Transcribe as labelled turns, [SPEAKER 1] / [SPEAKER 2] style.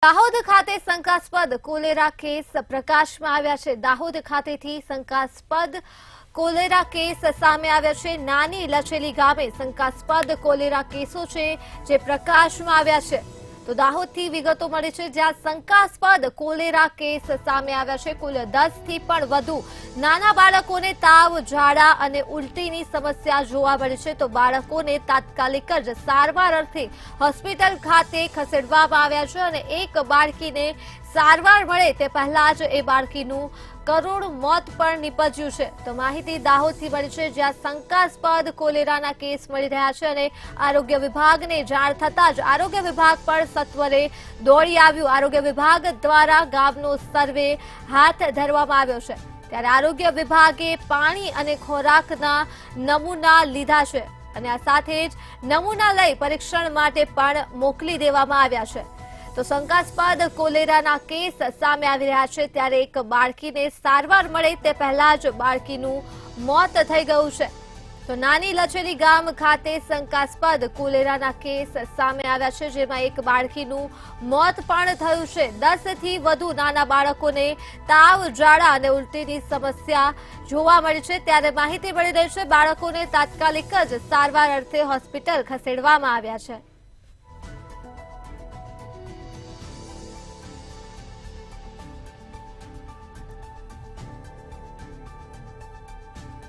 [SPEAKER 1] દાહોદ ખાતે શંકાસ્પદ cholera case પ્રકાશમાં આવ્યા છે। દાહોદ ખાતેથી શંકાસ્પદ કોલેરા કેસ સામે આવ્યા છે। નાની લછેલી ગામે શંકાસ્પદ કોલેરા કેસો છે જે પ્રકાશમાં આવ્યા છે। તો દાહોદથી વિગતો મળી છે જ્યાં શંકાસ્પદ કોલેરા કેસ સામે આવ્યા છે। કુલ 10 થી પણ વધુ નાના બાળકોને તાવ, ઝાડા અને ઉલટીની સમસ્યા જોવા મળી છે। તો બાળકોને તાત્કાલિક જ સારવાર અર્થે હોસ્પિટલ ખાતે ખસેડવામાં આવ્યા છે અને એક બાળકીને સારવાર મળે તે પહેલા જ એ બાળકીનું કરુણ મોત પણ નીપજ્યું છે। તો માહિતી દાહોદથી મળી છે જ્યાં શંકાસ્પદ કોલેરાના કેસ મળી રહ્યા છે અને આરોગ્ય વિભાગને જાણ થતાં જ આરોગ્ય વિભાગ પણ સત્વરે દોડી આવ્યું। આરોગ્ય વિભાગ દ્વારા ગામનો સર્વે હાથ ધરવામાં આવ્યો છે। ત્યારે આરોગ્ય વિભાગે પાણી અને ખોરાકના નમૂના લીધા છે અને આ સાથે જ નમૂના લઈ પરીક્ષણ માટે પણ મોકલી દેવામાં આવ્યા છે। તો શંકાસ્પદ કોલેરાના કેસ સામે આવી રહ્યા છે ત્યારે એક બાળકીને સારવાર મળે તે પહેલા જ બાળકીનું મોત થઈ ગયું છે। તો નાની લછેલી ગામ ખાતે શંકાસ્પદ કોલેરાના કેસ સામે આવ્યા છે જેમાં એક બાળકીનું મોત પણ થયું છે। 10 થી વધુ નાના બાળકોને તાવ, ઝાડા અને ઉલટીની સમસ્યા જોવા મળી છે। ત્યારે માહિતી મળી રહી છે બાળકોને તાત્કાલિક જ સારવાર અર્થે હોસ્પિટલ ખસેડવામાં આવ્યા છે।